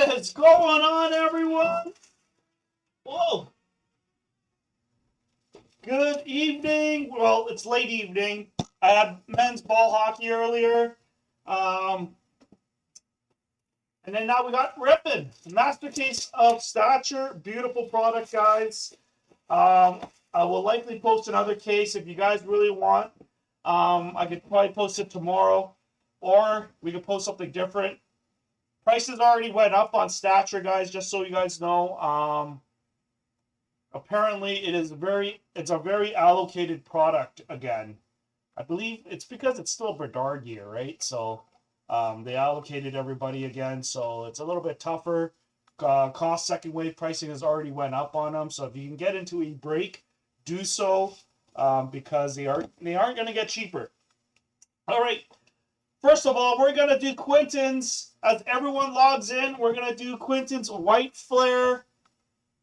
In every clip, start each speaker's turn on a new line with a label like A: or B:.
A: What is going on, everyone? Whoa. Good evening. Well, it's late evening. I had men's ball hockey earlier. And then now we got ripping. Mastercase of Stature. Beautiful product, guys. I will likely post another case if you guys really want. I could probably post it tomorrow. Or we could post something different. Prices already went up on Stature, guys, just so you guys know. Apparently, it's a very allocated product again. I believe it's because it's still Bedard year, right? So they allocated everybody again, so it's a little bit tougher. Cost second wave pricing has already went up on them, so if you can get into a break, do so because they aren't going to get cheaper. All right. First of all, we're going to do Quinton's. As everyone logs in, we're going to do Quinton's White Flare.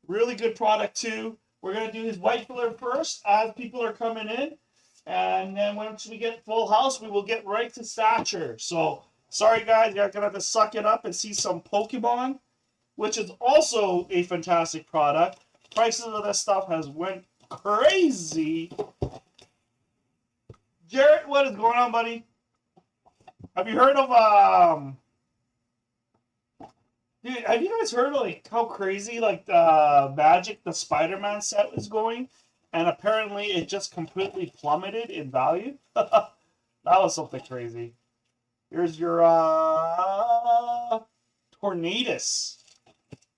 A: Really good product, too. We're going to do his White Flare first as people are coming in. And then once we get full house, we will get right to Stature. So, sorry, guys. You're going to have to suck it up and see some Pokemon, which is also a fantastic product. Prices of this stuff has went crazy. Jarrett, what is going on, buddy? Have you heard of dude, have you guys heard of like how crazy like the Magic the Spider-Man set is going? And apparently it just completely plummeted in value. That was something crazy. Here's your Tornadus.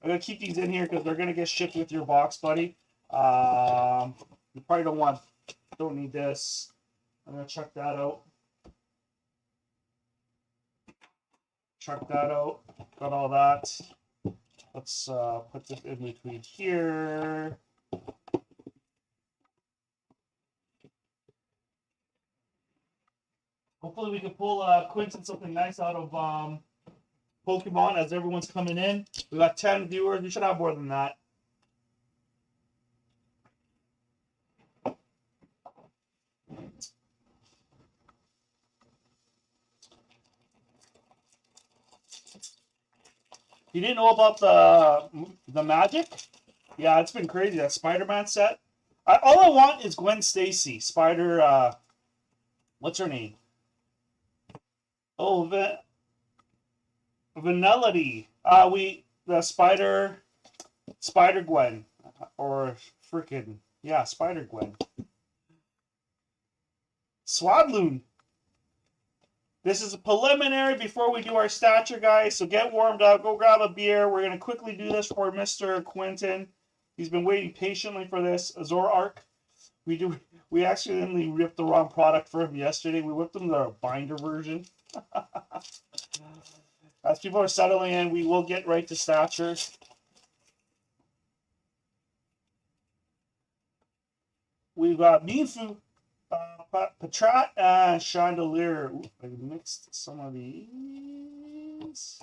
A: I'm gonna keep these in here because they're gonna get shipped with your box, buddy. You probably don't need this. I'm gonna check that out. Check that out. Got all that. Let's put this in between here. Hopefully we can pull Quinton something nice out of Pokemon as everyone's coming in. We got 10 viewers. We should have more than that. You didn't know about the Magic? Yeah, it's been crazy. That Spider-Man set. All I want is Gwen Stacy. Spider, what's her name? Oh, Vanillity. The Spider Gwen. Or freaking, yeah, Spider Gwen. Swadloon. This is a preliminary before we do our Stature, guys, so get warmed up. Go grab a beer. We're going to quickly do this for Mr. Quinton. He's been waiting patiently for this. Azor Arc. We accidentally ripped the wrong product for him yesterday. We whipped him the binder version. As people are settling in, we will get right to Stature. We've got Mienfoo. Patrat and Chandelier. Ooh, I mixed some of these.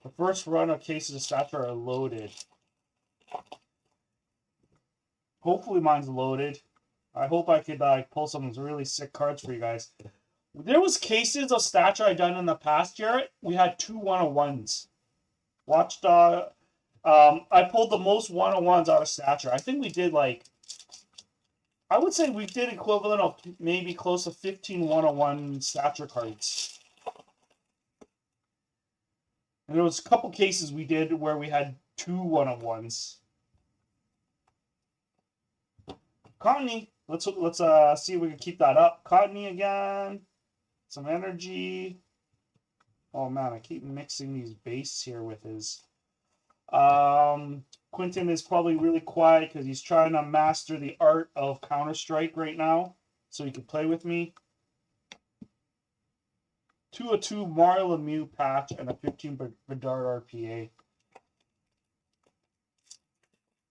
A: The first run of cases of Stature are loaded. Hopefully mine's loaded. I hope I could pull some really sick cards for you guys. There was cases of Stature I done in the past, Jarrett. We had 2 1-on-1s. Watchdog. I pulled the most 1-on-1s out of Stature. I think we did like, I would say we did equivalent of maybe close to 15 1-on-1 Stature cards. And there was a couple cases we did where we had 2 1-on-1s. Cottony. Let's see if we can keep that up. Cottony again. Some energy. Oh man, I keep mixing these base here with his. Quinton is probably really quiet because he's trying to master the art of Counter-Strike right now, so he can play with me. 2/2 Mario Lemieux patch and a 15 Bedard RPA.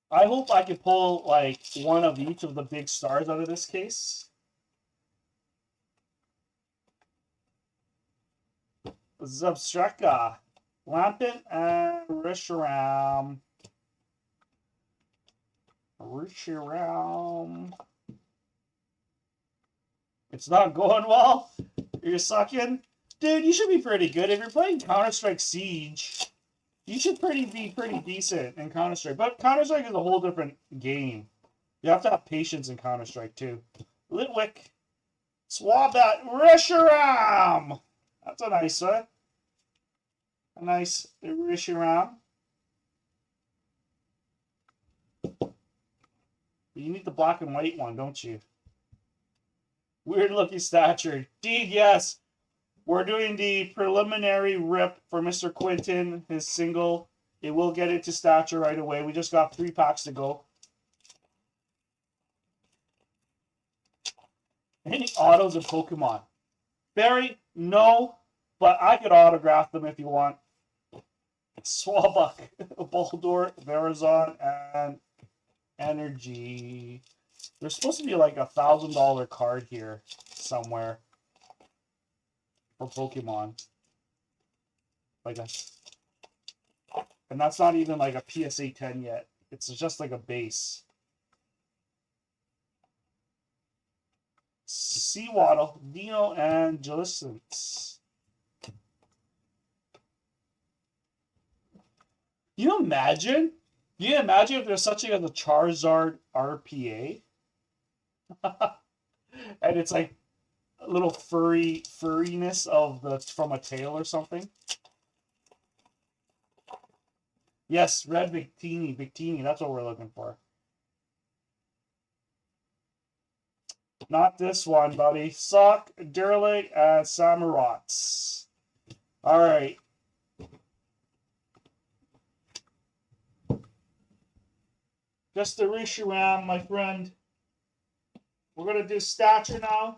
A: I hope I can pull like one of each of the big stars out of this case. Zubstreka, Lampent, and Risharam. It's not going well? You're sucking? Dude, you should be pretty good. If you're playing Counter-Strike Siege, you should be pretty decent in Counter-Strike. But Counter-Strike is a whole different game. You have to have patience in Counter-Strike, too. Litwick. Swabat. Reshiram! That's a nice one. A nice Reshiram. You need the black and white one, don't you? Weird looking stature. Indeed, yes. We're doing the preliminary rip for Mr. Quinton, his single. It will get into stature right away. We just got 3 packs to go. Any autos of Pokemon? Barry, no, but I could autograph them if you want. Swabbuck, Boldor, Verazon, and Energy. There's supposed to be like a $1,000 card here somewhere for Pokemon. Like that. And that's not even like a PSA 10 yet. It's just like a base. Seawaddle, Dino, and Jellicent. You imagine? Can you imagine if there's such a thing as a Charizard RPA? And it's like a little furriness of the from a tail or something. Yes, red Victini, that's what we're looking for. Not this one, buddy. Sock, Durley, and Samurats. Alright. Just to reach around, my friend. We're going to do stature now.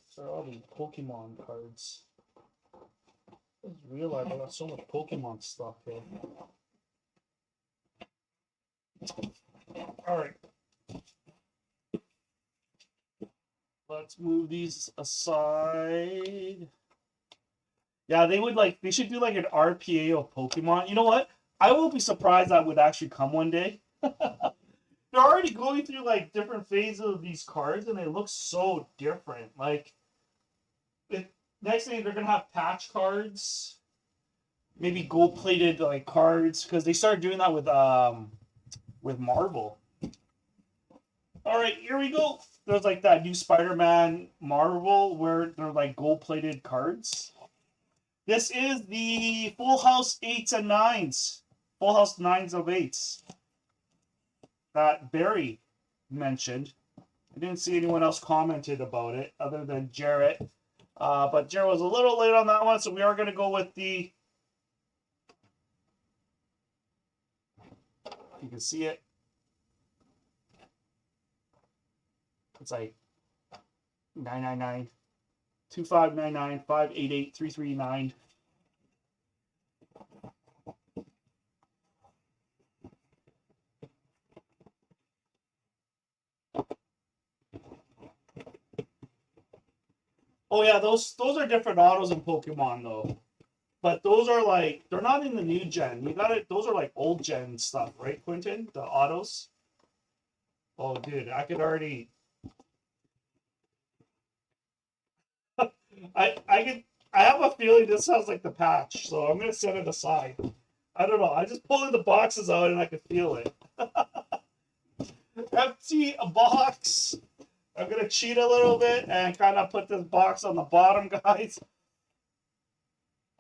A: So all the Pokemon cards. I just realized I got so much Pokemon stuff here. Alright. Let's move these aside. Yeah, they should do like an RPA of Pokemon. You know what? I won't be surprised that would actually come one day. They're already going through like different phases of these cards and they look so different. Like next thing they're gonna have patch cards. Maybe gold-plated like cards, because they started doing that with Marvel. Alright, here we go. There's like that new Spider-Man Marvel where they're like gold-plated cards. This is the Full House 8s and 9s. Full House 9s of 8s. That Barry mentioned. I didn't see anyone else commented about it other than Jarrett. But Jarrett was a little late on that one, so we are going to go with the... You can see it. It's like 999, 2599, 588, 339. Oh yeah, those are different autos in Pokemon though. But those are like, they're not in the new gen. You got it. Those are like old gen stuff, right, Quentin? The autos. Oh, dude, I could already. I have a feeling this sounds like the patch, so I'm gonna set it aside. I don't know. I just pulled the boxes out and I could feel it. Empty a box. I'm gonna cheat a little bit and kind of put this box on the bottom, guys.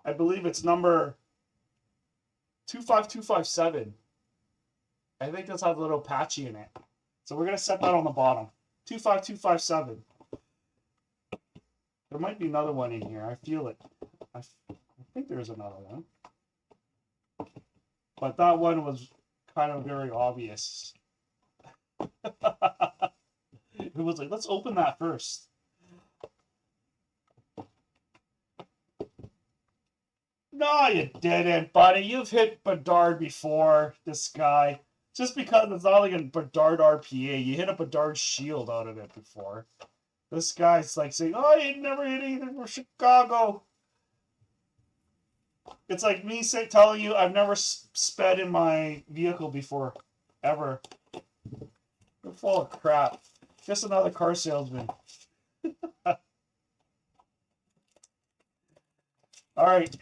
A: I believe it's number 25257. I think this has a little patchy in it. So we're going to set that on the bottom. 25257. There might be another one in here. I feel it. I think there's another one. But that one was kind of very obvious. It was like, let's open that first. No, you didn't, buddy. You've hit Bedard before, this guy. Just because it's not like a Bedard RPA. You hit a Bedard shield out of it before. This guy's like saying, "Oh, you never hit anything for Chicago." It's like me telling you I've never sped in my vehicle before, ever. You're full of crap. Just another car salesman. All right,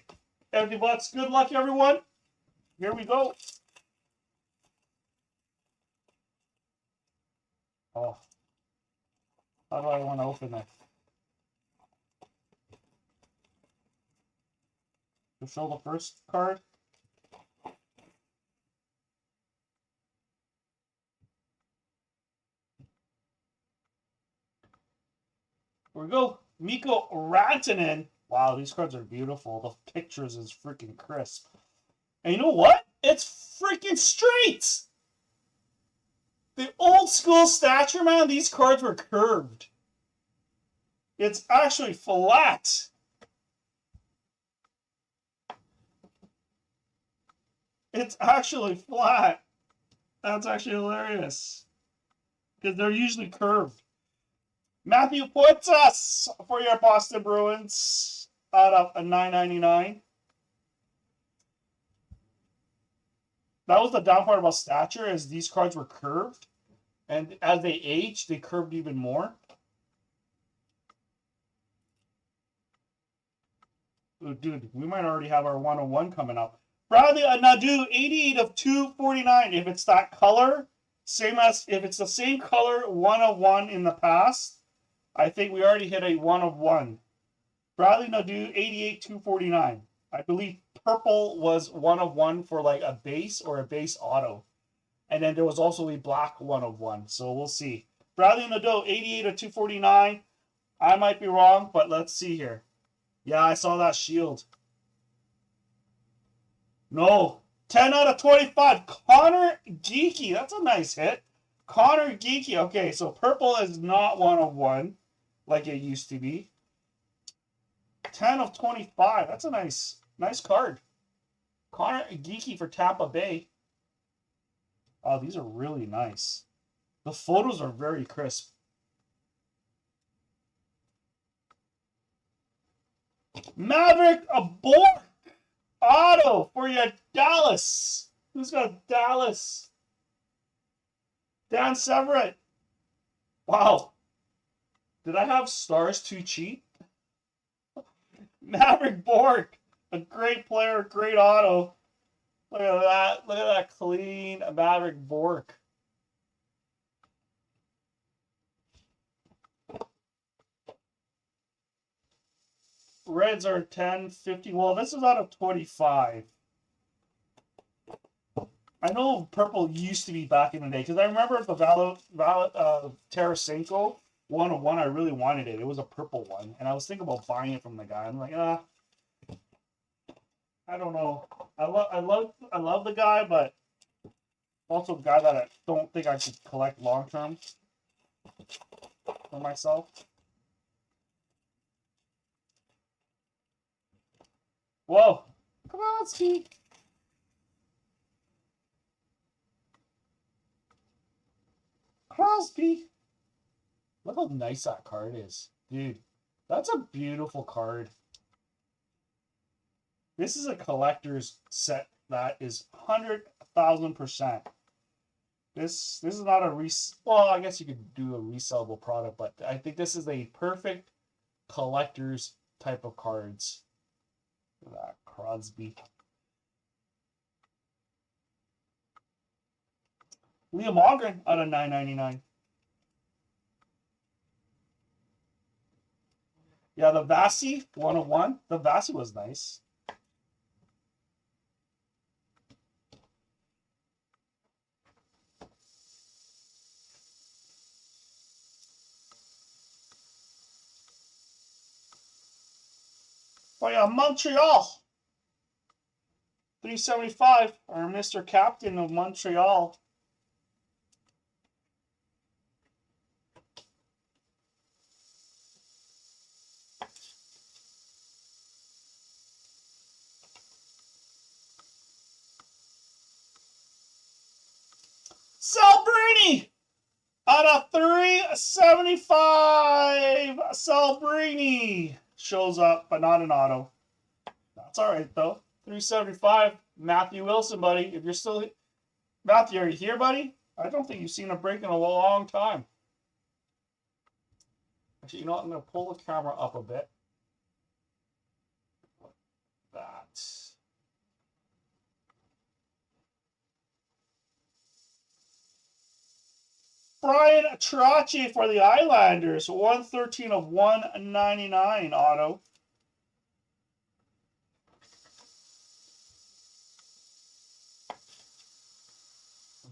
A: empty box. Good luck, everyone. Here we go. Oh, how do I want to open that? To show the first card. Here we go. Mikko Rantanen. Wow, these cards are beautiful. The pictures is freaking crisp. And you know what? It's freaking straight. The old school Stature, man, these cards were curved. It's actually flat. It's actually flat. That's actually hilarious. Because they're usually curved. Matthew puts us for your Boston Bruins out of a $9.99. That was the down part about Stature, is these cards were curved. And as they aged, they curved even more. Ooh, dude, we might already have our 101 coming up. Bradley Nadu, 88 of 249. If it's that color, same as if it's the same color 101 in the past, I think we already hit a 1 of 1. Bradley Nadu, 88 249. I believe purple was 1 of 1 for like a base or a base auto. And then there was also a black 1 of 1. So we'll see. Bradley Nadu, 88 of 249. I might be wrong, but let's see here. Yeah, I saw that shield. No. 10 out of 25. Connor Geeky. That's a nice hit. Connor Geeky. Okay, so purple is not 1 of 1 like it used to be. 10 of 25. That's a nice card. Connor Geeky for Tampa Bay. Oh, these are really nice. The photos are very crisp. Maverick Bork auto for your Dallas. Who's got Dallas? Dan Severett. Wow. Did I have stars too cheap? Maverick Bork. A great player, great auto. Look at that. Look at that clean Maverick Bork. Reds are 10, 50. Well, this is out of 25. I know purple used to be back in the day, because I remember the Tarasenko 1 of 1. I really wanted it. It was a purple one, and I was thinking about buying it from the guy. I'm like, I don't know. I love the guy, but also a guy that I don't think I should collect long term for myself. Whoa! Come on, Steve. Crosby. Look how nice that card is. Dude, that's a beautiful card. This is a collector's set that is 100,000%. This is not a well, I guess you could do a resellable product, but I think this is a perfect collector's type of cards. Look at that Crosby. Liam Ogren out of $9.99. Yeah, the Vasi 1 of 1. The Vasi was nice. Oh yeah, Montreal. 375, our Mr. Captain of Montreal. Sal Brady! Out of 375, Salbrini shows up, but not an auto. That's all right, though. 375, Matthew Wilson, buddy. If you're still... Matthew, are you here, buddy? I don't think you've seen a break in a long time. Actually, you know what? I'm going to pull the camera up a bit. Like that. Brian Trottier for the Islanders. 113 of 199 auto.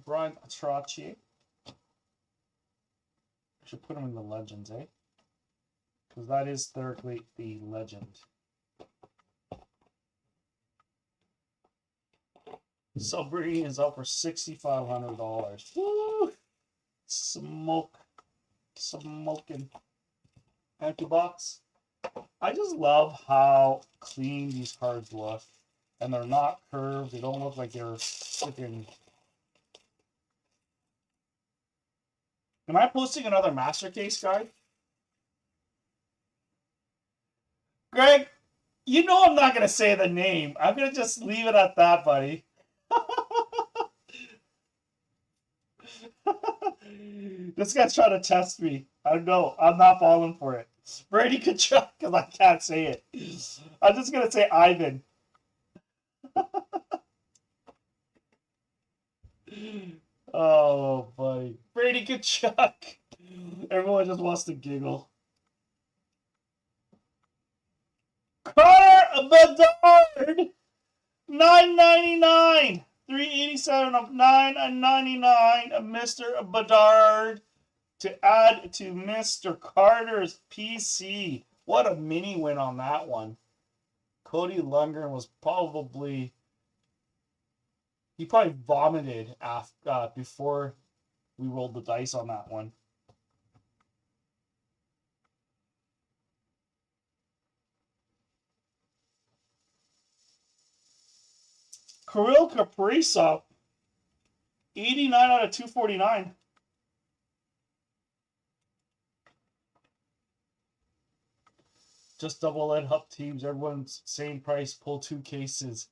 A: Brian Trottier. I should put him in the Legends, eh? Because that is theoretically the legend. Celebrini is up for $6,500. Woo! Smoking. Empty box. I just love how clean these cards look. And they're not curved. They don't look like they're freaking... Am I posting another Mastercase guide? Greg, you know I'm not going to say the name. I'm going to just leave it at that, buddy. This guy's trying to test me. I don't know. I'm not falling for it. Brady Kachuk, because I can't say it. I'm just going to say Ivan. Oh, buddy. Brady Kachuk. Everyone just wants to giggle. Connor Bedard. $9.99. 387 of $9.99. Mr. Bedard to add to Mr. Carter's PC. What a mini win on that one. Cody Lundgren was probably... He probably vomited after, before we rolled the dice on that one. Kirill Kaprizov, 89 out of 249. Just double it up teams. Everyone's same price. Pull 2 cases.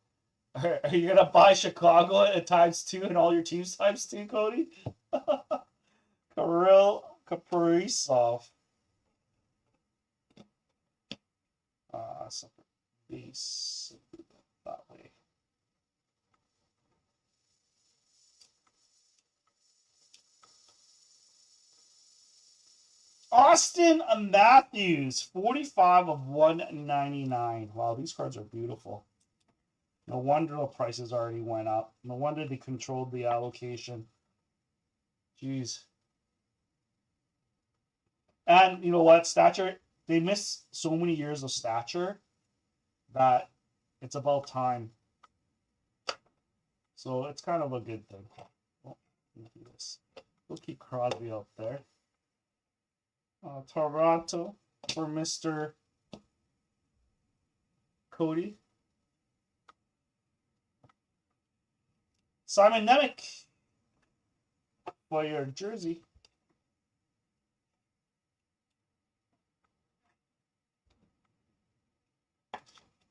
A: Are you going to buy Chicago at ×2 and all your teams ×2, Cody? Kirill Kaprizov. Base that way. Austin Matthews, 45 of 199. Wow, these cards are beautiful. No wonder the prices already went up. No wonder they controlled the allocation. Jeez. And you know what? Stature, they missed so many years of Stature that it's about time. So it's kind of a good thing. Oh, let me do this. We'll keep Crosby up there. Toronto for Mr. Cody. Simon Nemec for your jersey.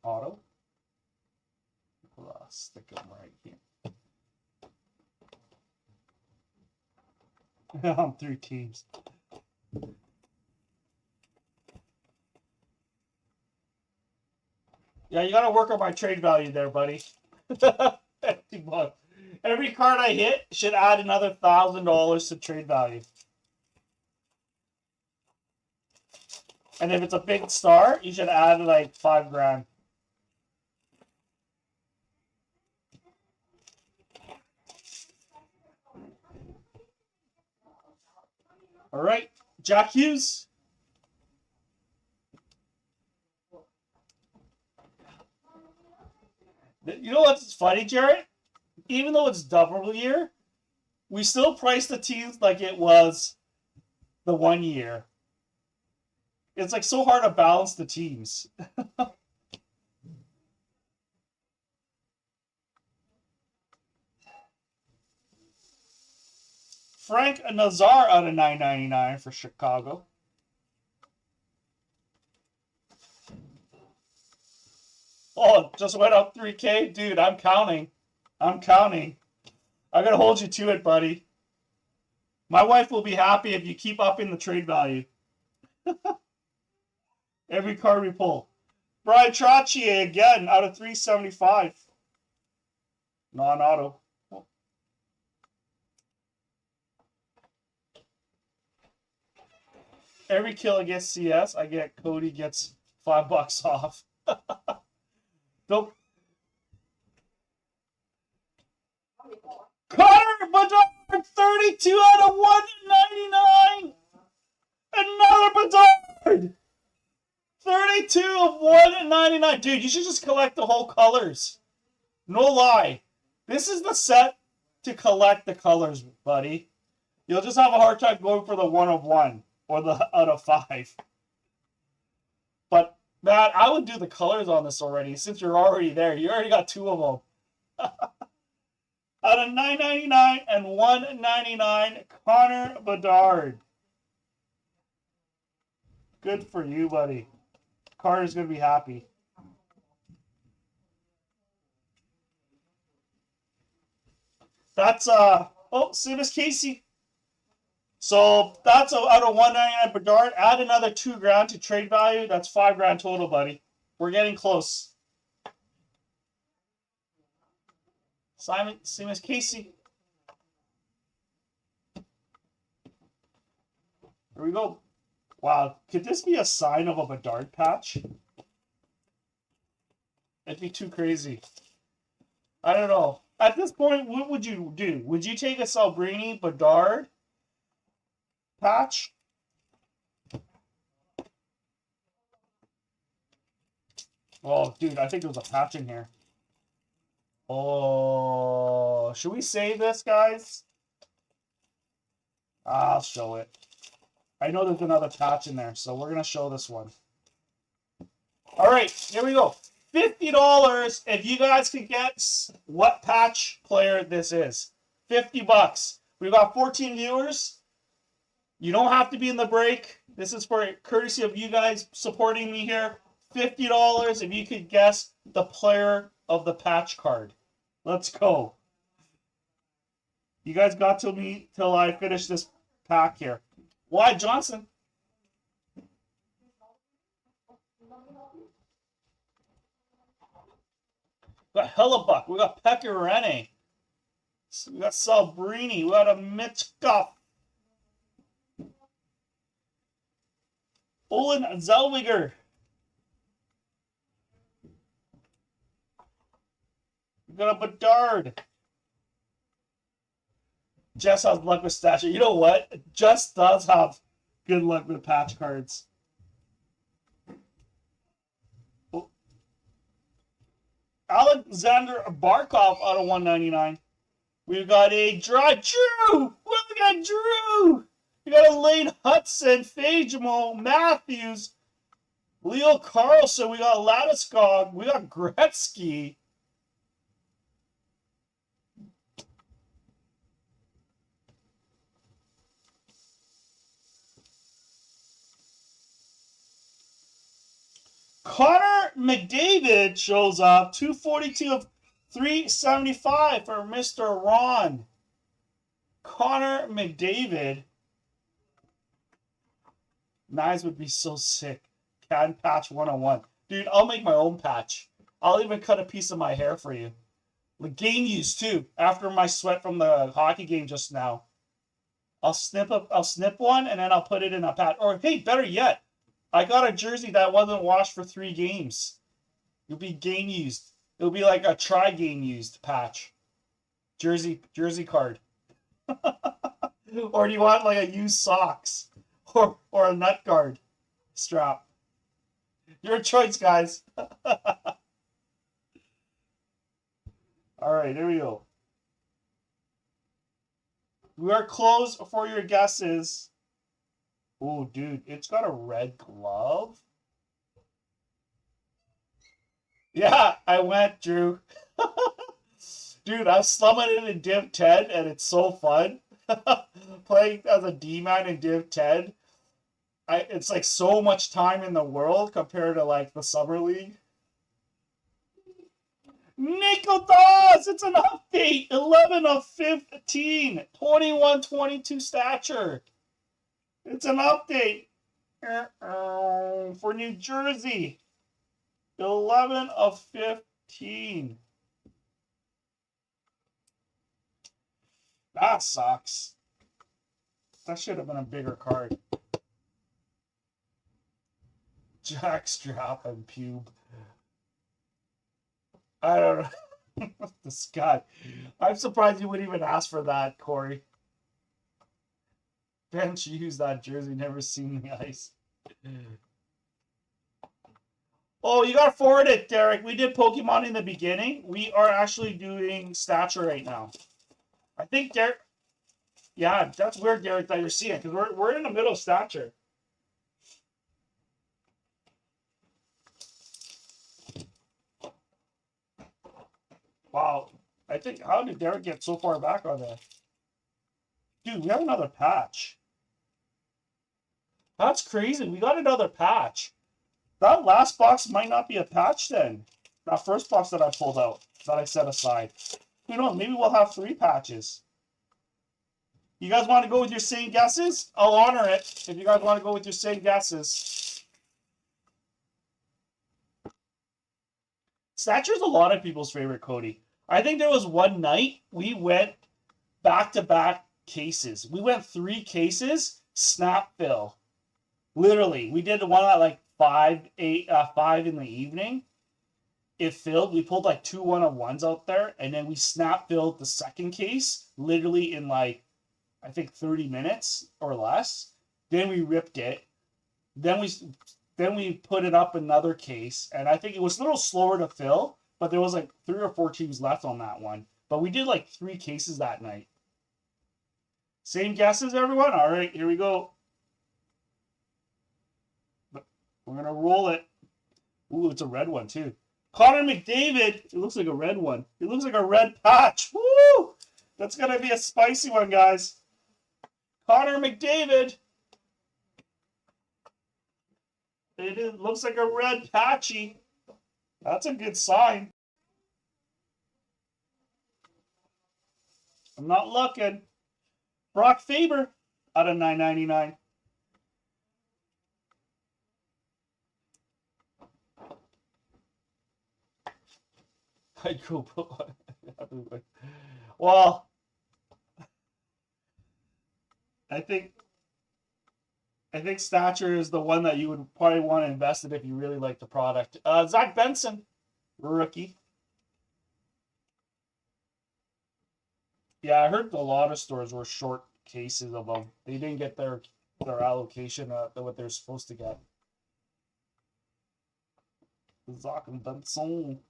A: Auto. Stick him right here. On 3 teams. Yeah, you got to work on my trade value there, buddy. $50. Every card I hit should add another $1,000 to trade value. And if it's a big star, you should add like $5 grand. All right, Jack Hughes. You know what's funny, Jared? Even though it's double year, we still price the teams like it was the 1 year. It's like so hard to balance the teams. Frank Nazar out of 999 for Chicago. Oh, just went up 3K? Dude, I'm counting. I'm counting. I'm going to hold you to it, buddy. My wife will be happy if you keep upping the trade value. Every card we pull. Brian Trottier again out of 375. Non-auto. Every kill against CS, I get Cody gets $5 off. Nope. Connor Bedard, 32 out of 199. Another Bedard. 32 of 199. Dude, you should just collect the whole colors. No lie. This is the set to collect the colors, buddy. You'll just have a hard time going for the 1 of 1 or the out of 5. But, Matt, I would do the colors on this already since you're already there. You already got 2 of them. Out of 999 and 199, Connor Bedard. Good for you, buddy. Carter's going to be happy. That's, Seamus Casey. So, that's out of 199 Bedard. Add another $2,000 to trade value. That's $5,000 total, buddy. We're getting close. Seamus Casey. Here we go. Wow, could this be a sign of a Bedard patch? It'd be too crazy. I don't know. At this point, what would you do? Would you take a Celebrini Bedard patch? Oh, dude, I think there was a patch in here. Oh, should we save this, guys? I'll show it. I know there's another patch in there, so we're going to show this one. All right, here we go. $50 if you guys can guess what patch player this is. $50. We've got 14 viewers. You don't have to be in the break. This is for courtesy of you guys supporting me here. $50 if you could guess the player of the patch card. Let's go. You guys got till me till I finish this pack here. Why Johnson? We got Hellebuck. We got Pecorine. We got Celebrini. We got a Mitchkoff. Olin Zellweger. We got a Bedard. Jess has luck with Stature. You know what? Jess does have good luck with patch cards. Oh. Alexander Barkov out of 199. We've got a Drew. We got Drew. We got a Lane Hudson, Fajimo, Matthews, Leo Carlson. We got Landeskog. We got Gretzky. Connor McDavid shows up. 242 of 375 for Mr. Ron. Connor McDavid. Knives would be so sick. Can patch 101. Dude, I'll make my own patch. I'll even cut a piece of my hair for you. The game use too. After my sweat from the hockey game just now. I'll snip one and then I'll put it in a patch. Or hey, better yet. I got a jersey that wasn't washed for 3 games. It'll be game used. It'll be like a try game used patch. Jersey card. Or do you want like a used socks? Or a nut guard strap? Your choice, guys. Alright, here we go. We are closed for your guesses. Oh, dude, it's got a red glove. Yeah, I went, Drew. Dude, I'm slumming it in Div 10, and it's so fun. playing as a D-man in Div 10. It's like so much time in the world compared to like the Summer League. Nicholas, it's an update. 11 of 15. 21-22 stature. It's an update. For New Jersey. 11 of 15. That sucks. That should have been a bigger card. Jackstrap and pube. I don't know. This guy. I'm surprised you wouldn't even ask for that, Corey. Bench used that jersey, never seen the ice. Oh, you gotta forward it, Derek. We did Pokemon in the beginning. We are actually doing Stature right now. I think Derek. Yeah, that's weird, Derek, that you're seeing it, because we're in the middle of Stature. Wow. I think, how did Derek get so far back on that? Dude, we have another patch. That's crazy. We got another patch. That last box might not be a patch then. That first box that I pulled out, that I set aside. Who knows? Maybe we'll have 3 patches. You guys want to go with your same guesses? I'll honor it if you guys want to go with your same guesses. Stature's a lot of people's favorite, Cody. I think there was one night we went back-to-back cases. We went 3 cases, snap fill. Literally, we did one at like 5 in the evening. It filled. We pulled like 2 1-of-1s out there, and then we snap filled the second case literally in like, I think 30 minutes or less. Then we ripped it. Then we put it up another case, and I think it was a little slower to fill, but there was like 3 or 4 teams left on that one. But we did like 3 cases that night. Same guesses, everyone? All right, here we go. We're going to roll it. Ooh, it's a red one, too. Connor McDavid. It looks like a red one. It looks like a red patch. Woo! That's going to be a spicy one, guys. Connor McDavid. Looks like a red patchy. That's a good sign. I'm not looking. Brock Faber out of 9.99. I'd go. Well, I think Stature is the one that you would probably want to invest in if you really like the product. Zach Benson, rookie. Yeah, I heard a lot of stores were short cases of them. They didn't get their allocation what they're supposed to get. Zach Benson.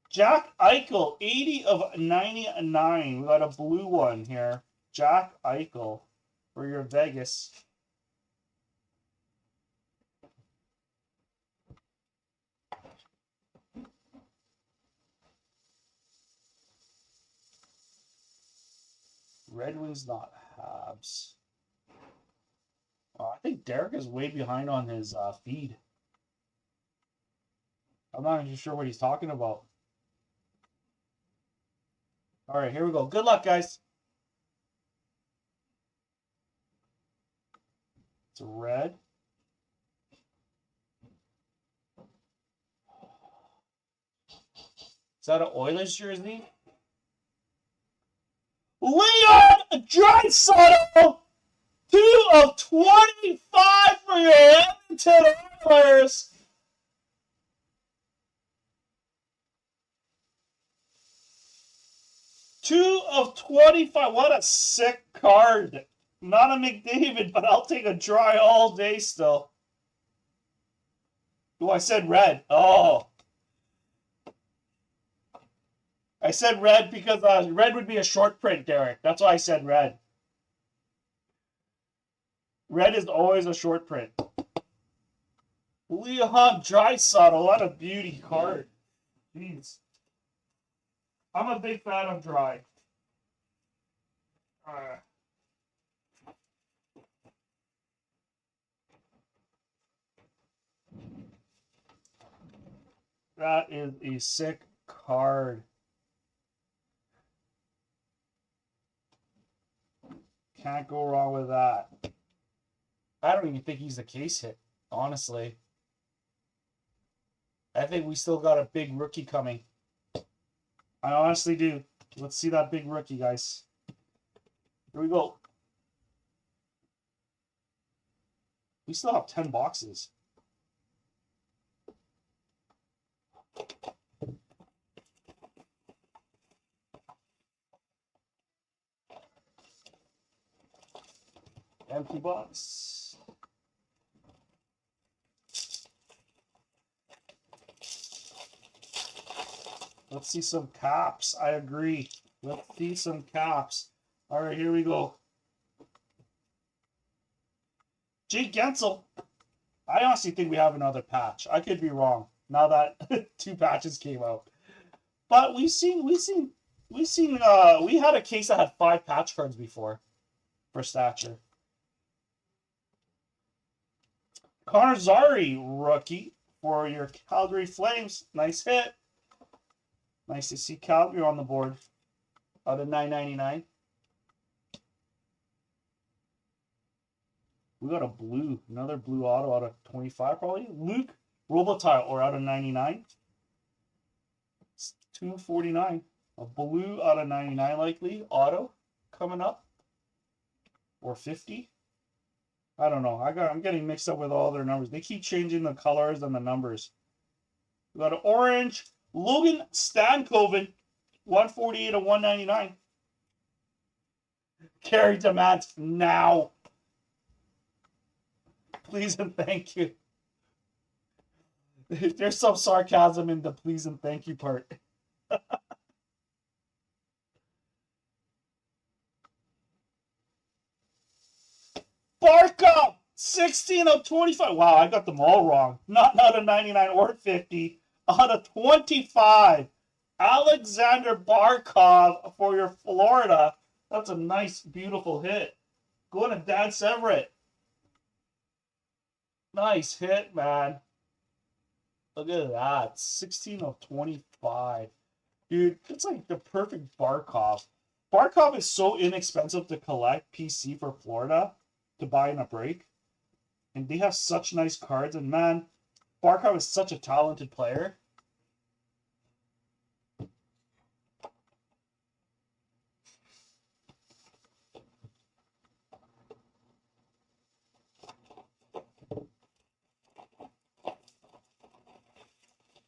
A: Jack Eichel, 80 of 99. We got a blue one here. Jack Eichel for your Vegas. Red Wings, not Habs. I think Derek is way behind on his feed. I'm not even sure what he's talking about. All right, here we go. Good luck, guys. It's a red. Is that an Oilers jersey? Leon Draisaitl, 2 of 25 for your Edmonton Oilers. Two of 25. What a sick card. Not a McDavid, but I'll take a dry all day still. Oh, I said red. Oh. I said red because red would be a short print, Derek. That's why I said red. Red is always a short print. Leon Draisaitl, what a beauty card. Jeez. I'm a big fan of Dry. That is a sick card. Can't go wrong with that. I don't even think he's a case hit, honestly. I think we still got a big rookie coming. I honestly do. Let's see that big rookie, guys. Here we go. We still have 10 boxes. Empty box. Let's see some caps. I agree. Let's see some caps. All right, here we go. Jake Gensel. I honestly think we have another patch. I could be wrong now that 2 patches came out. But we had a case that had 5 patch cards before for Stature. Connor Zary, rookie for your Calgary Flames. Nice hit. Nice to see Calgary on the board. Out of 9.99. We got a blue, another blue auto out of 25 probably. Luke Robitaille, or out of 99. It's 249. A blue out of 99 likely. Auto coming up. Or 50. I don't know. I'm getting mixed up with all their numbers. They keep changing the colors and the numbers. We got an orange Logan Stankoven, 148 of 199. Carry demands now. Please and thank you. There's some sarcasm in the please and thank you part. Barkov, 16 of 25. Wow, I got them all wrong. Not out of 99 or 50. Out of 25. Alexander Barkov for your Florida. That's a nice, beautiful hit. Going to Dan Severett. Nice hit, man. Look at that. 16 of 25. Dude, it's like the perfect Barkov. Barkov is so inexpensive to collect PC for Florida to buy in a break. And they have such nice cards. And man, Barkov is such a talented player.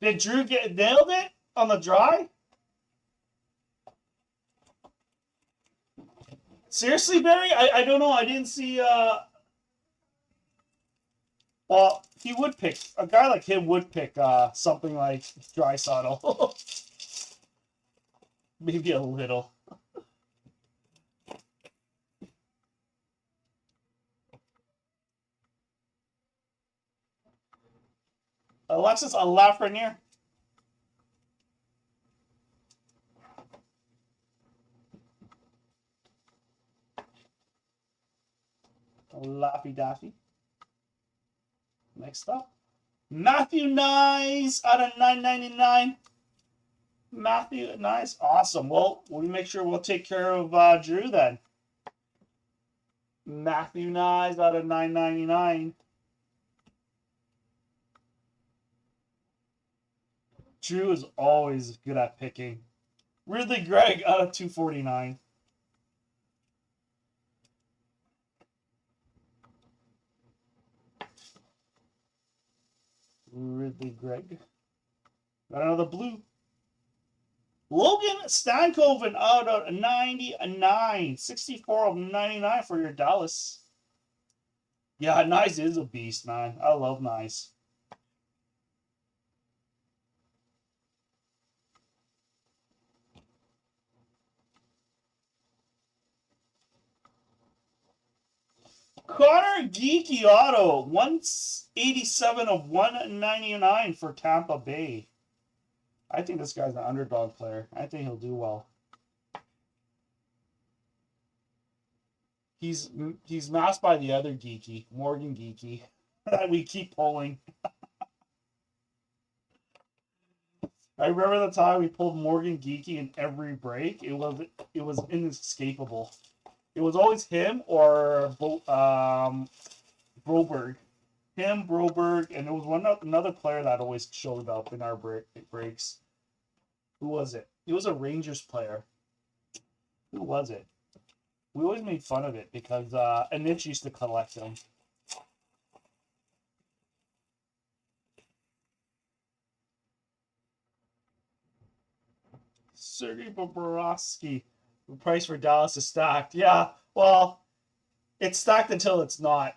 A: Did Drew nailed it on the dry? Seriously, Barry? I don't know. I didn't see... Well, he would pick... A guy like him would pick something like Dry Saddle. Maybe a little. Alexis Lafreniere. Laffy Daffy. Next up, Matthew Nyes out of 9.99. Matthew Nyes, awesome. Well, we'll make sure we'll take care of Drew then. Matthew Nyes out of 9.99. Drew is always good at picking. Ridley Gregg out of 249. Ridley Gregg. Got another blue. Logan Stankoven out of 99. 64 of 99 for your Dallas. Yeah, Nice is a beast, man. I love Nice. Connor Geeky Auto, 187 of 199 for Tampa Bay. I think this guy's an underdog player. I think he'll do well. He's masked by the other geeky, Morgan Geeky, that we keep pulling. I remember the time we pulled Morgan Geeky in every break. It was inescapable. It was always him or Broberg. Him, Broberg, and there was another player that always showed up in our breaks. Who was it? It was a Rangers player. Who was it? We always made fun of it because Anitch used to collect them. Sergei Bobrovsky. The price for Dallas is stacked. Yeah, well, it's stacked until it's not.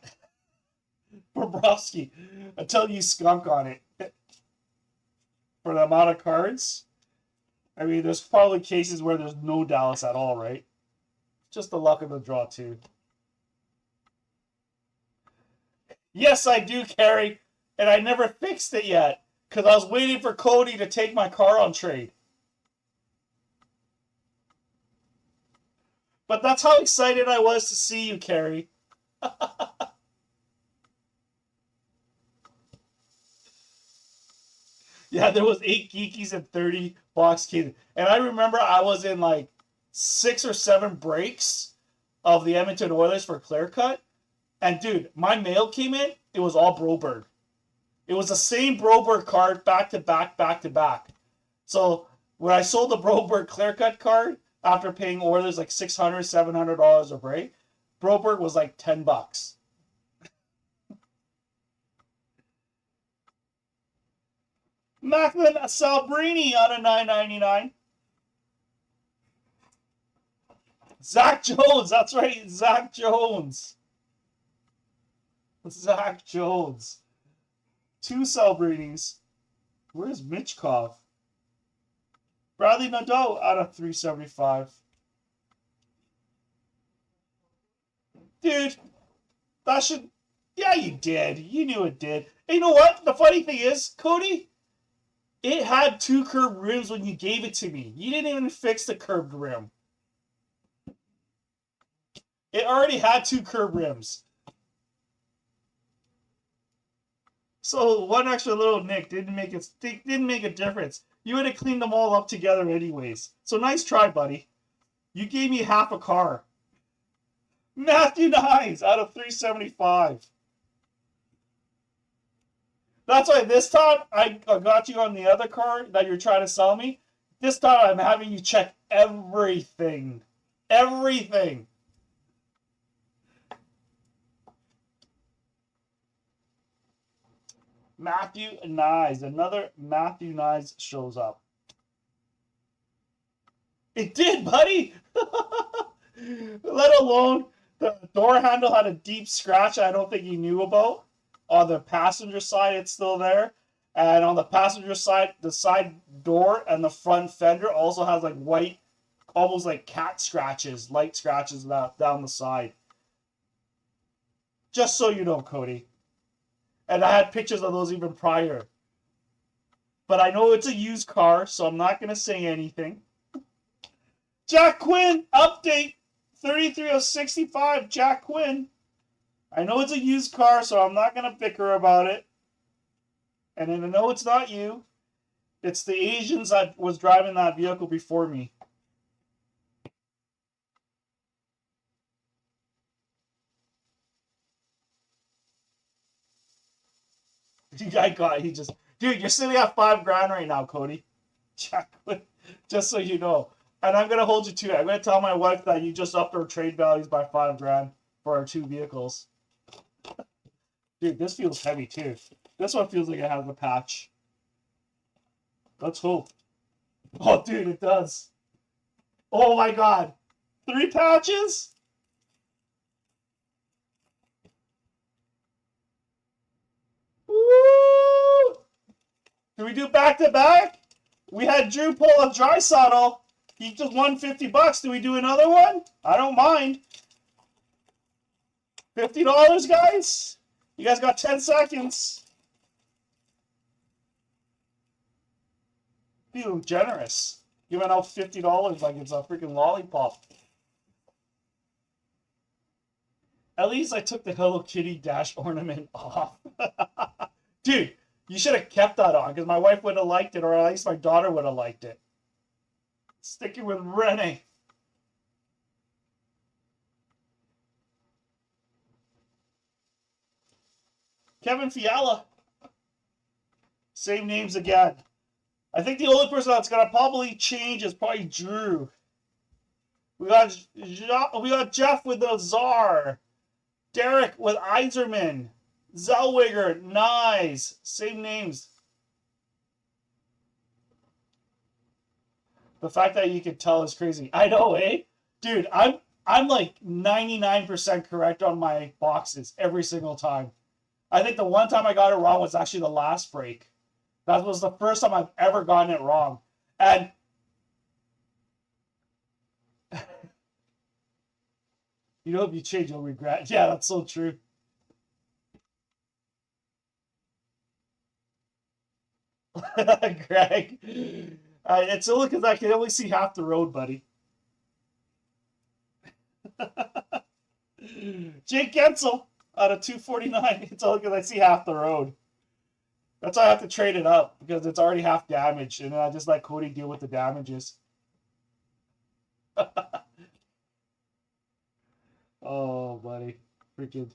A: Bobrovsky, until you skunk on it. For the amount of cards. I mean, there's probably cases where there's no Dallas at all, right? Just the luck of the draw, too. Yes, I do, Carrie. And I never fixed it yet. Because I was waiting for Cody to take my car on trade. But that's how excited I was to see you, Carrie. Yeah, there was 8 geekies and 30 box kids. And I remember I was in like 6 or 7 breaks of the Edmonton Oilers for clear cut. And dude, my mail came in, it was all Broberg. It was the same Broberg card back to back, back to back. So when I sold the Broberg clear cut card, after paying Oilers like $600, $700 a break, Broberg was like $10. Macklin Salbrini out of $9.99. Zach Jones, that's right, Zach Jones. Zach Jones. 2 Salbrinis. Where's Mitchkov? Bradley Nadeau out of 375. Dude, that should... Yeah, you did. You knew it did. And you know what? The funny thing is, Cody, it had 2 curved rims when you gave it to me. You didn't even fix the curved rim. It already had 2 curved rims. So one extra little nick didn't make a difference. You would have cleaned them all up together anyways. So nice try, buddy. You gave me half a car. Matthew Nines out of 375. That's why this time I got you on the other card that you're trying to sell me. This time I'm having you check everything. Everything. Matthew Nyes. Another Matthew Nyes shows up. It did, buddy! Let alone the door handle had a deep scratch I don't think you knew about. On the passenger side, it's still there. And on the passenger side, the side door and the front fender also has like white, almost like cat scratches, light scratches down the side. Just so you know, Cody. And I had pictures of those even prior. But I know it's a used car, so I'm not going to say anything. Jack Quinn, update. 33 of 65, Jack Quinn. I know it's a used car, so I'm not going to bicker about it. And I know it's not you. It's the Asians that was driving that vehicle before me. Dude, you're sitting at $5 grand right now, Cody. Jack Quinn, just so you know. And I'm going to hold you to it. I'm going to tell my wife that you just upped our trade values by $5 grand for our 2 vehicles. Dude, this feels heavy too. This one feels like it has a patch. Let's hope. Oh, dude, it does. Oh my God. 3 patches? Woo! Do we do back to back? We had Drew pull a Draisaitl. He just won $50. Do we do another one? I don't mind. $50, guys? You guys got 10 seconds. Feeling generous. Giving out $50 like it's a freaking lollipop. At least I took the Hello Kitty dash ornament off. Dude, you should have kept that on because my wife would have liked it, or at least my daughter would have liked it. Sticking with Rene. Kevin Fiala. Same names again. I think the only person that's gonna probably change is probably Drew. We got Jeff with the Czar. Derek with Iserman. Zellweger, Nyes. Same names. The fact that you can tell is crazy. I know, eh? Dude, I'm like 99% correct on my boxes every single time. I think the one time I got it wrong was actually the last break. That was the first time I've ever gotten it wrong. And you know, if you change, you'll regret. Yeah, that's so true. Greg. It's only because I can only see half the road, buddy. Jake Gensel out of 249. It's only because I see half the road. That's why I have to trade it up because it's already half damaged, and then I just let Cody deal with the damages. Oh, buddy. Freaking.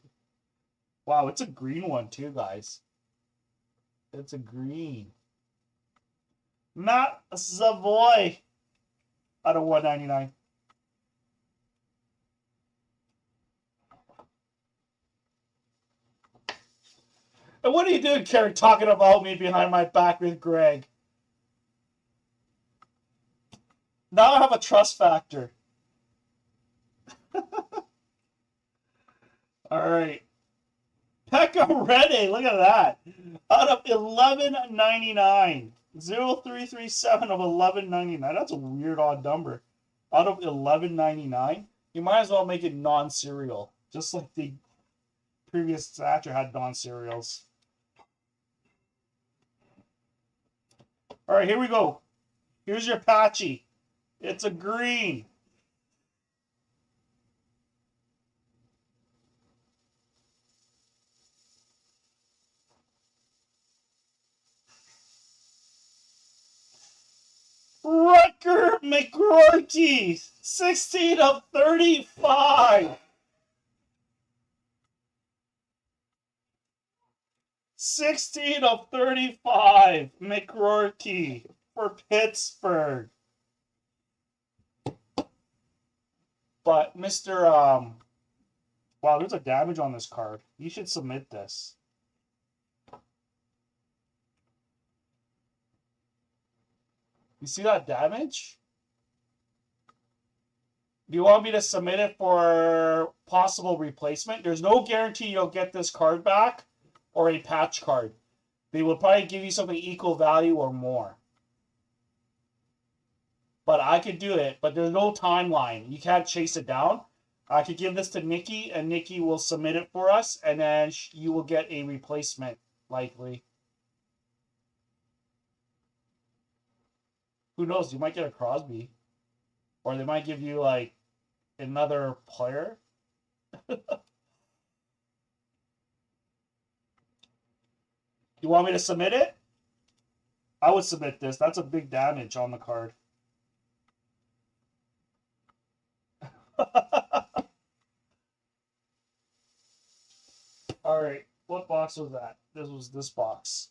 A: Wow, it's a green one too, guys. It's a green. Matt Savoy out of 199. And what are you doing, Kerry, talking about me behind my back with Greg? Now I have a trust factor. All right. Pekka Rene, look at that. Out of 1199. 0337 of 1199. That's a weird odd number. Out of 1199. You might as well make it non-serial. Just like the previous Stature had non-serials. All right, here we go. Here's your patchy. It's a green. Rutger McGroarty, 16 of 35. 16 of 35, McGroarty for Pittsburgh. But Mr. Wow, there's a damage on this card. You should submit this. You see that damage? Do you want me to submit it for possible replacement? There's no guarantee you'll get this card back or a patch card. They will probably give you something equal value or more. But I could do it, but there's no timeline. You can't chase it down. I could give this to Nikki, and Nikki will submit it for us, and then you will get a replacement, likely. Who knows? You might get a Crosby. Or they might give you, like, another player. You want me to submit it? I would submit this. That's a big damage on the card. All right. What box was that? This was this box.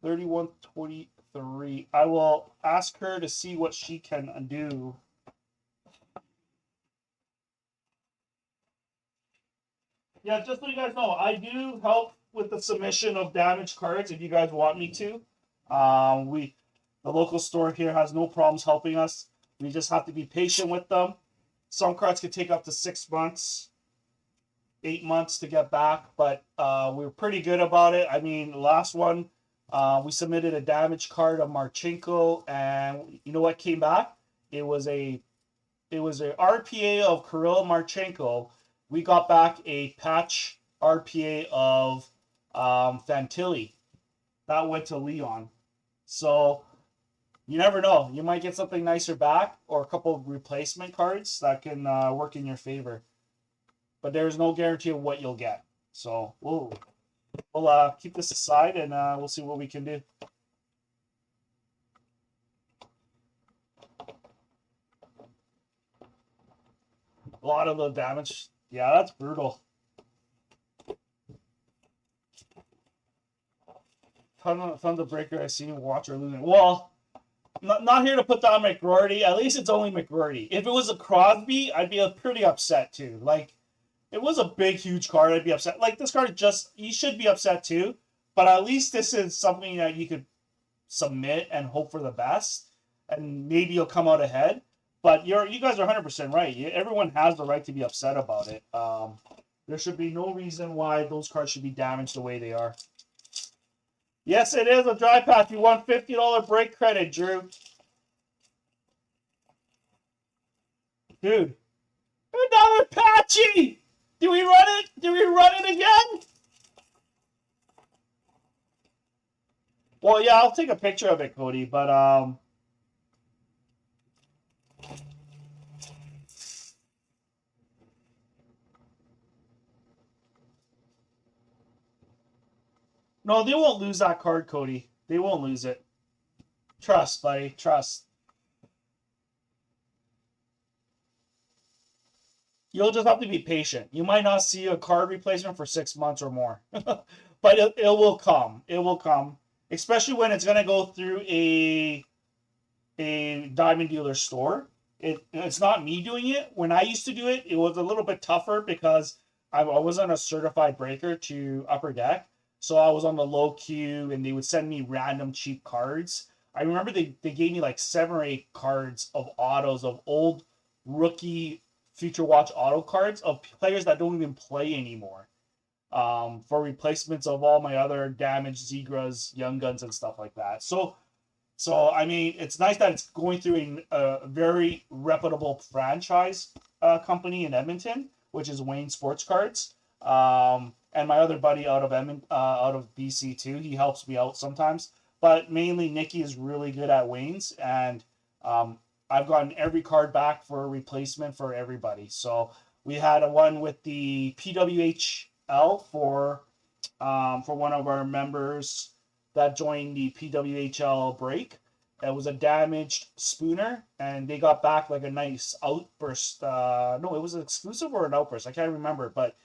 A: 3123. I will ask her to see what she can do. Yeah, just so you guys know, I do help with the submission of damaged cards if you guys want me to. The local store here has no problems helping us. We just have to be patient with them. Some cards can take up to 6 months, 8 months to get back, but we're pretty good about it. I mean, the last one, we submitted a damaged card of Marchenko, and you know what came back? It was a RPA of Kirill Marchenko. We got back a patch RPA of Fantilli. That went to Leon. So you never know. You might get something nicer back or a couple of replacement cards that can work in your favor. but there's no guarantee of what you'll get. So we'll keep this aside, and we'll see what we can do. A lot of the damage. Yeah, that's brutal. Tons of breaker I seen watch or losing. Well, not here to put down McGroarty. At least it's only McGroarty. If it was a Crosby, I'd be pretty upset too. Like, it was a big, huge card, I'd be upset. Like, this card you should be upset too. But at least this is something that you could submit and hope for the best. And maybe you'll come out ahead. But you guys are 100% right. Everyone has the right to be upset about it. There should be no reason why those cards should be damaged the way they are. Yes, it is a dry path. You won $50 break credit, Drew. Dude. Another patchy! Do we run it? Do we run it again? Well, yeah, I'll take a picture of it, Cody, but no, they won't lose that card, Cody. They won't lose it. Trust, buddy. Trust. You'll just have to be patient. You might not see a card replacement for 6 months or more. But it will come. It will come. Especially when it's going to go through a diamond dealer store. It's not me doing it. When I used to do it, it was a little bit tougher because I wasn't a certified breaker to Upper Deck. So I was on the low queue, and they would send me random cheap cards. I remember they gave me like 7 or 8 cards of autos, of old rookie Future Watch auto cards of players that don't even play anymore, for replacements of all my other damaged Zegras, Young Guns, and stuff like that. So I mean, it's nice that it's going through a very reputable franchise company in Edmonton, which is Wayne Sports Cards. And my other buddy out of BC too. He helps me out sometimes. But mainly Nikki is really good at Wayne's, and I've gotten every card back for a replacement for everybody. So we had a one with the PWHL for one of our members that joined the PWHL break. It was a damaged spooner, and they got back like a nice outburst. No, it was an exclusive or an outburst. I can't remember, but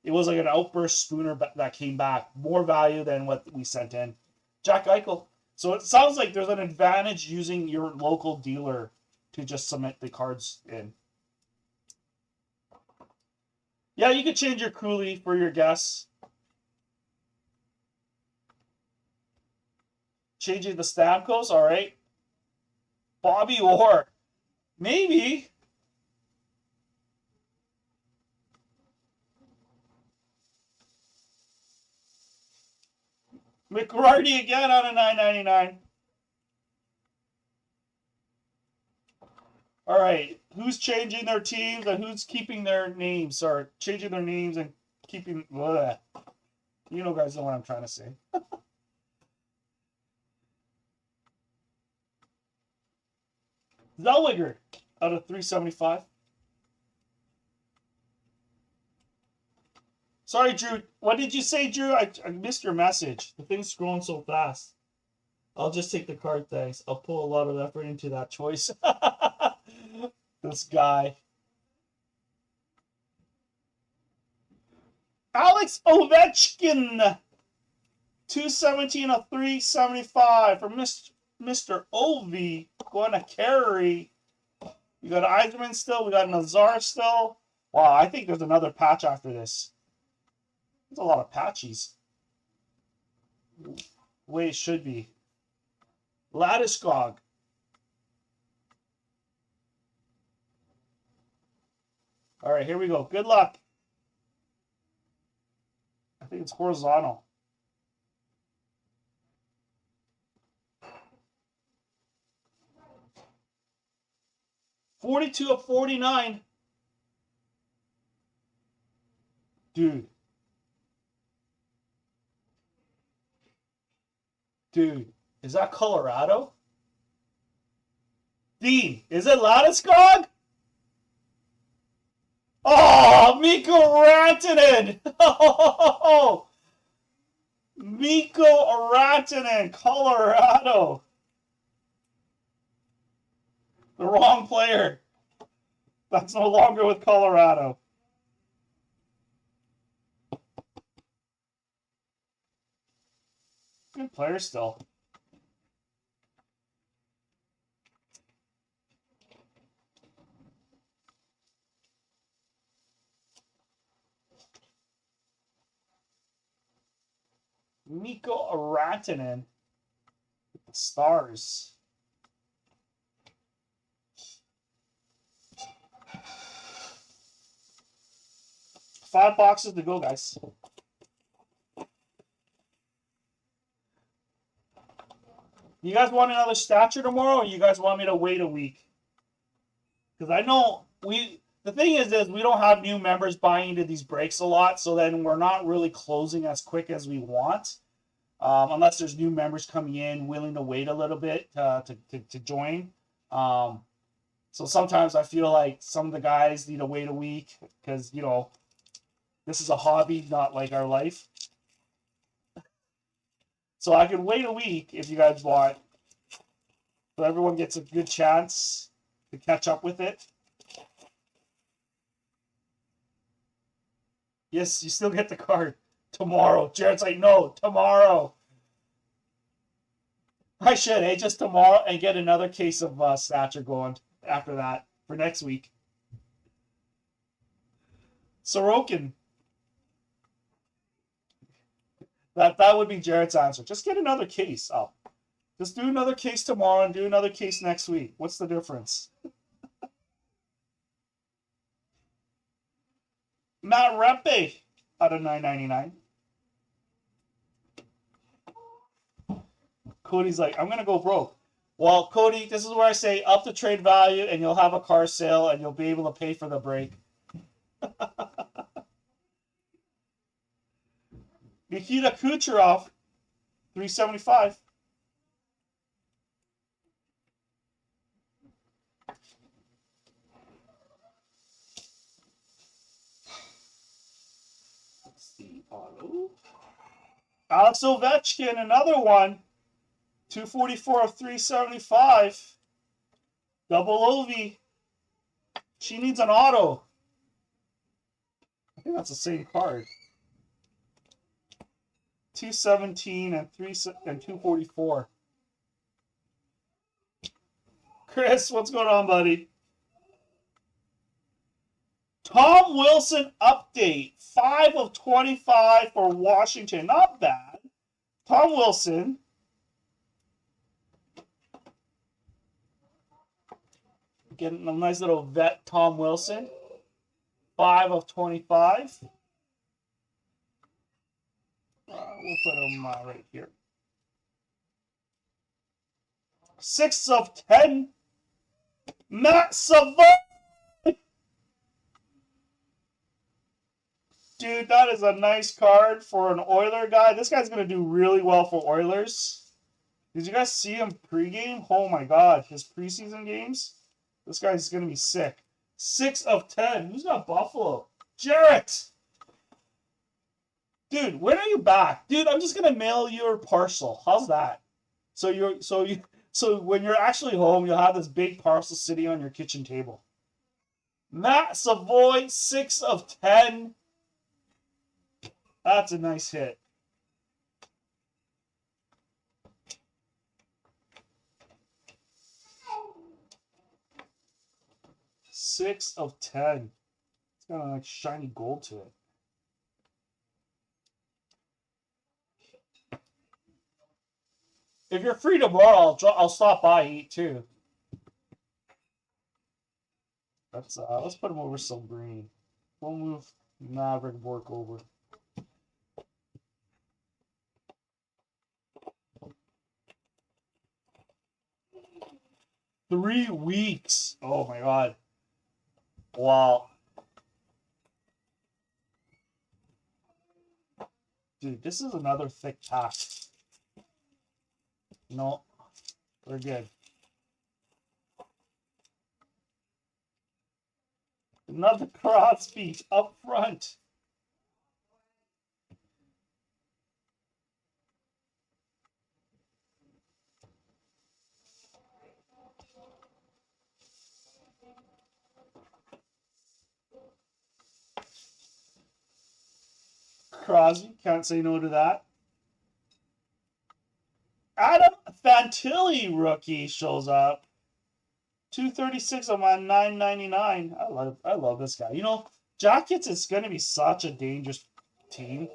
A: it was like an outburst spooner that came back. More value than what we sent in. Jack Eichel. So it sounds like there's an advantage using your local dealer to just submit the cards in. Yeah, you could change your Cooley for your guess. Changing the Stamkos, all right. Bobby Orr. Maybe. McGroarty again out of $9.99. All right, who's changing their teams and who's keeping their names? Or changing their names and keeping... Bleh. You know, guys know what I'm trying to say. Zellweger out of $3.75. Sorry, Drew. What did you say, Drew? I missed your message. The thing's scrolling so fast. I'll just take the card, thanks. I'll pull a lot of effort into that choice. This guy. Alex Ovechkin. 217 of 375 for Mr. Ovi. Going to carry. We got Eiserman still. We got Nazar still. Wow, I think there's another patch after this. There's a lot of patchies. The way it should be. Landeskog. All right, here we go. Good luck. I think it's horizontal. $42 of $49. Dude. Dude, is that Colorado? Dean, is it Landeskog? Oh, Mikko Rantanen! Oh, Mikko Rantanen, Colorado. The wrong player. That's no longer with Colorado. Good player still. Mikko Rantanen. The Stars. Five boxes to go, guys. You guys want another Stature tomorrow, or you guys want me to wait a week? Because I know the thing is we don't have new members buying into these breaks a lot, so then we're not really closing as quick as we want. Unless there's new members coming in willing to wait a little bit to join. So sometimes I feel like some of the guys need to wait a week because, you know, this is a hobby, not like our life. So I can wait a week if you guys want. So everyone gets a good chance to catch up with it. Yes, you still get the card tomorrow. Jared's like, no, tomorrow. I should, just tomorrow, and get another case of Stature going after that for next week. Sorokin. That would be Jared's answer. Just get another case. Oh, just do another case tomorrow and do another case next week. What's the difference? Matt Rempe out of $9.99. Cody's like, I'm going to go broke. Well, Cody, this is where I say up the trade value and you'll have a car sale and you'll be able to pay for the break. Nikita Kucherov, $375. Let's see, auto. Alex Ovechkin, another one. 244 of 375. Double Ovi. She needs an auto. I think that's the same card. 217 and 244. Chris, what's going on, buddy? Tom Wilson update. 5 of 25 for Washington. Not bad. Tom Wilson. Getting a nice little vet Tom Wilson. 5 of 25. We'll put him right here. 6 of 10. Matt Savoy. Dude, that is a nice card for an Oiler guy. This guy's going to do really well for Oilers. Did you guys see him pregame? Oh my god, his preseason games. This guy's going to be sick. 6 of 10. Who's got Buffalo? Jarrett! Dude, when are you back? Dude, I'm just going to mail your parcel. How's that? So when you're actually home, you'll have this big parcel sitting on your kitchen table. Matt Savoy, 6 of 10. That's a nice hit. Six of 10. It's got a like shiny gold to it. If you're free tomorrow, I'll stop by and eat too. Let's put him over some green. We'll move Maverick Bork over. Three weeks. Oh my god. Wow. Dude, this is another thick pack. No, we're good. Another Crosby up front. Crosby, can't say no to that. Adam Fantilli rookie shows up. 236 on my 999. I love this guy. You know, Jackets is going to be such a dangerous team.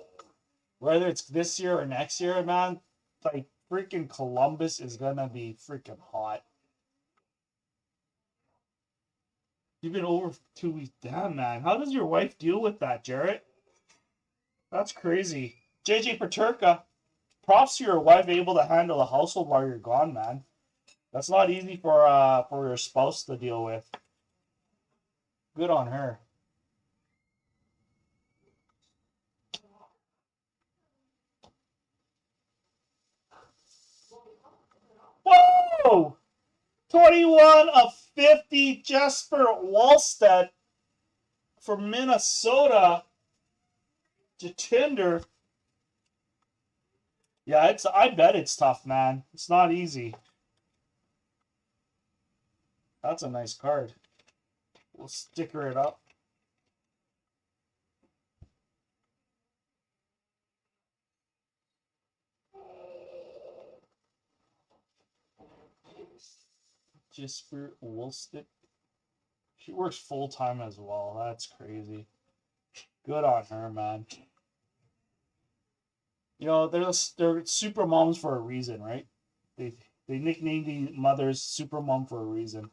A: Whether it's this year or next year, man. Like, freaking Columbus is going to be freaking hot. You've been over for 2 weeks. Damn, man. How does your wife deal with that, Jarrett? That's crazy. JJ Paterka. Props to your wife able to handle the household while you're gone, man. That's not easy for your spouse to deal with. Good on her. Whoa! 21 of 50, Jesper Wallstedt from Minnesota to Tinder. Yeah, I bet it's tough, man. It's not easy. That's a nice card. We'll sticker it up. Jesper Wallstedt. She works full-time as well. That's crazy. Good on her, man. You know, they're super moms for a reason, right? They nicknamed the mothers super mom for a reason.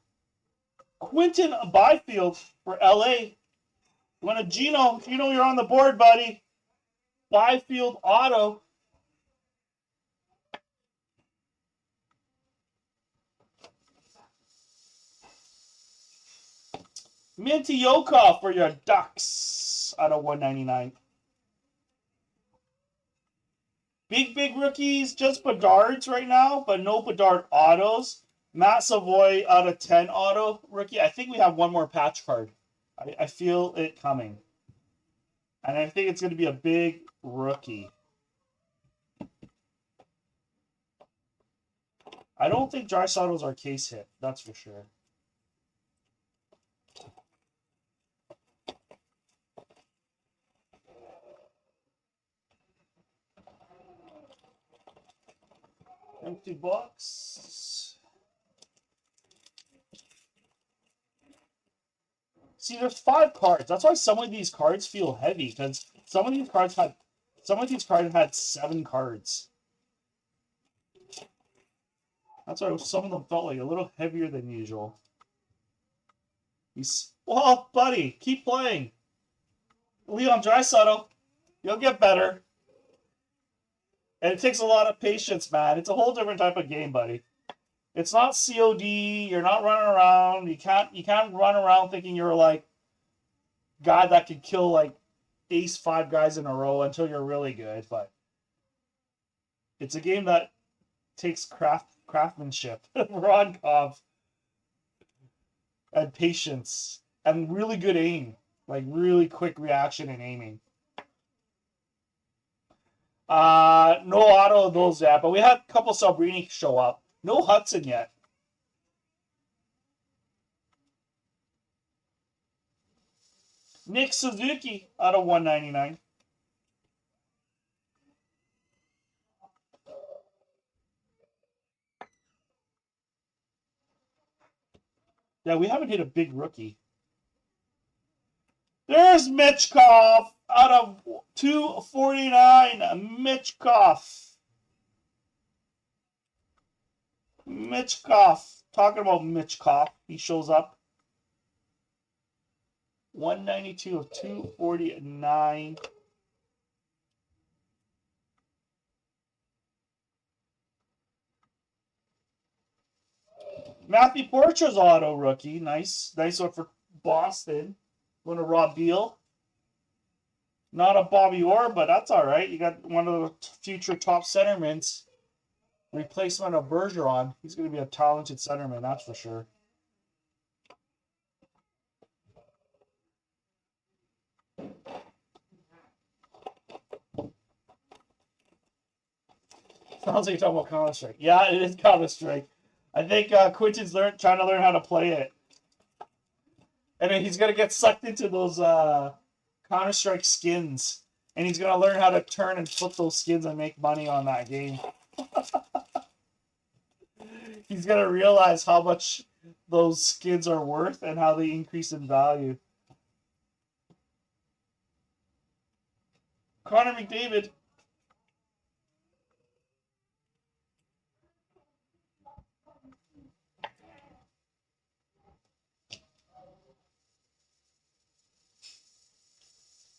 A: Quinton Byfield for LA. When a Gino, you're on the board, buddy. Byfield auto. Minty Yokov for your Ducks out of 199. Big rookies, just Bedards right now, but no Bedard autos. Matt Savoy out of 10 auto rookie. I think we have one more patch card. I feel it coming. And I think it's going to be a big rookie. I don't think Draisaitl's our case hit. That's for sure. Empty box. See, there's 5 cards. That's why some of these cards feel heavy, because some of these cards had 7 cards. That's why some of them felt like a little heavier than usual. Well, buddy, keep playing. Leon Draisaitl, you'll get better. And it takes a lot of patience, man. It's a whole different type of game, buddy. It's not COD. You're not running around. You can't run around thinking you're like guy that could kill like ace 5 guys in a row until you're really good. But it's a game that takes craftsmanship, Rodkov, and patience, and really good aim, like really quick reaction and aiming. No auto of those yet, but we had a couple Sabrini show up. No Hudson yet. Nick Suzuki out of 199. Yeah, we haven't hit a big rookie. There's Michkov out of 249. Michkov. Talking about Michkov. He shows up. 192 of 249. Matthew Portra's auto rookie. Nice one for Boston. Going to Rob Beal. Not a Bobby Orr, but that's all right. You got one of the future top centermen. Replacement of Bergeron. He's going to be a talented centerman, that's for sure. Sounds like you're talking about Counter-Strike. Yeah, it is Counter-Strike. I think Quentin's trying to learn how to play it. And then he's going to get sucked into those Counter-Strike skins. And he's going to learn how to turn and flip those skins and make money on that game. He's going to realize how much those skins are worth and how they increase in value. Connor McDavid.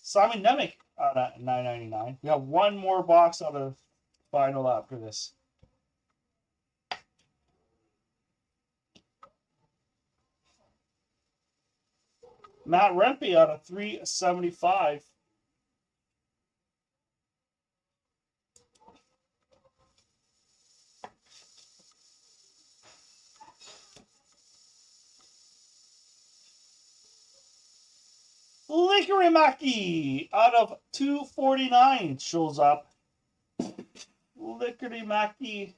A: Simon Nemec out at $9.99. We have one more box out of final after this. Matt Rempe out of $3.75. Liquorimaki out of $2.49 shows up. Liquorimaki.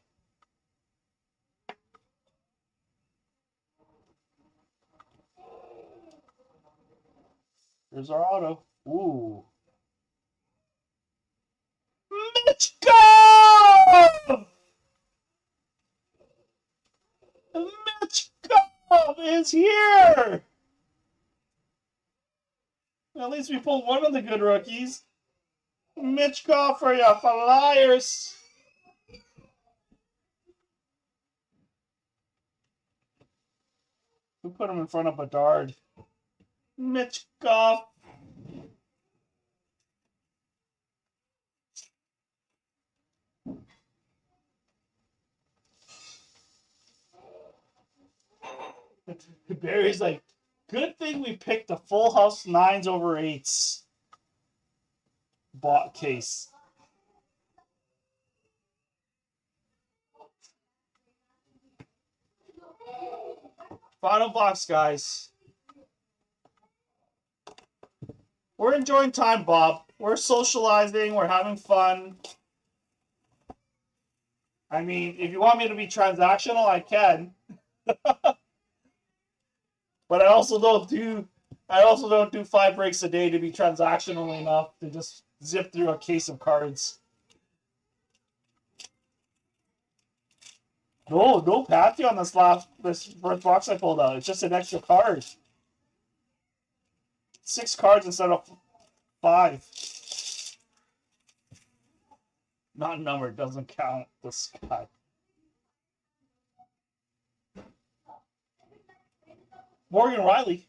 A: There's our auto. Ooh. Mitchkov! Mitchkov is here! At least we pulled one of the good rookies. Mitchkov for your Flyers. Who put him in front of Bedard? Mitchkov. Barry's like, good thing we picked the full house 9s over 8s bot case. Final box, guys. We're enjoying time, Bob. We're socializing. We're having fun. I mean, if you want me to be transactional, I can. But I also don't do 5 breaks a day to be transactional enough to just zip through a case of cards. No Patty on this first box I pulled out. It's just an extra card. 6 cards instead of 5. Not numbered, doesn't count. This guy. Morgan Riley.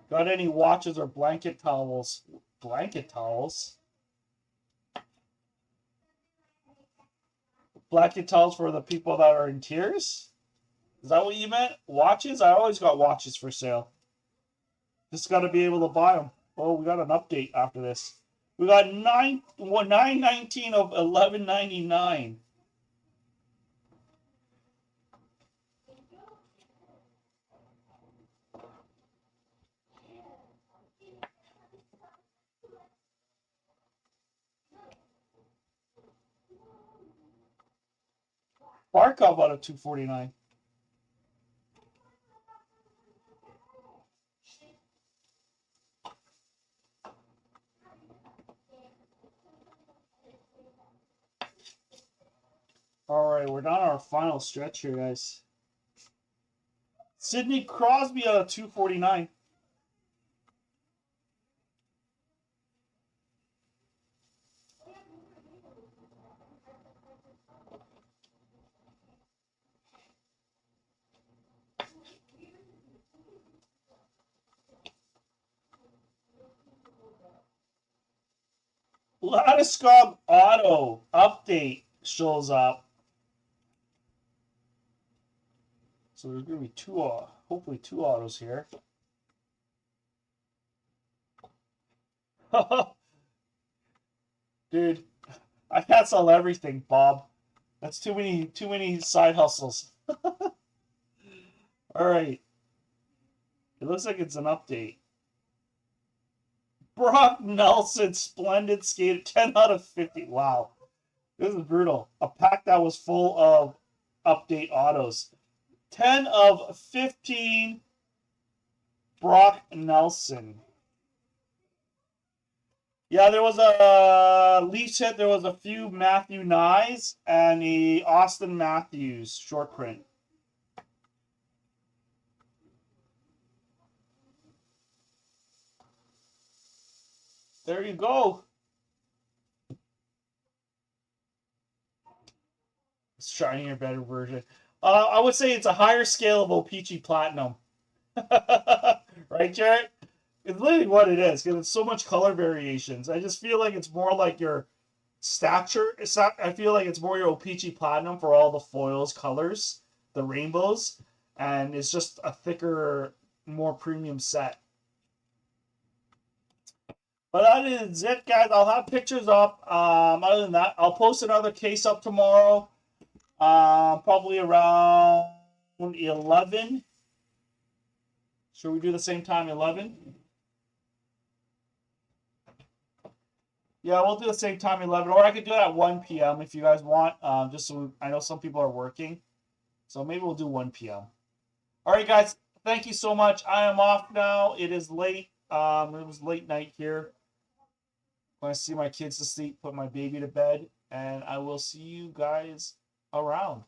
A: Got any watches or blanket towels? Blanket towels? Blanket towels for the people that are in tears? Is that what you meant? Watches? I always got watches for sale. Just got to be able to buy them. Oh, we got an update after this. We got 919 of 1199. Barkov out of 249. All right, we're down our final stretch here, guys. Sidney Crosby out of 249. Landeskog auto update shows up. So there's going to be hopefully two autos here. Dude, I can't sell everything, Bob. That's too many side hustles. All right. It looks like it's an update. Brock Nelson, splendid skate, 10 out of 50. Wow. This is brutal. A pack that was full of update autos. 10 of 15, Brock Nelson. Yeah, there was a Leafs hit. There was a few Matthew Nyes and the Austin Matthews short print. There you go. Shinier, better version. I would say it's a higher scale of O-Pee-Chee Platinum. Right, Jared? It's literally what it is, because it's so much color variations. I just feel like it's more like your Stature. It's not, I feel like it's more your O-Pee-Chee Platinum for all the foils colors, the rainbows, and it's just a thicker, more premium set. But that is it, guys. I'll have pictures up. Other than that, I'll post another case up tomorrow. Probably around 11. Should we do the same time, 11? Yeah, we'll do the same time, 11. Or I could do it at 1 p.m. if you guys want. Just so I know some people are working. So maybe we'll do 1 p.m. All right, guys. Thank you so much. I am off now. It is late. It was late night here. I'm going to see my kids to sleep, put my baby to bed. And I will see you guys around.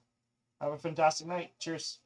A: Have a fantastic night. Cheers.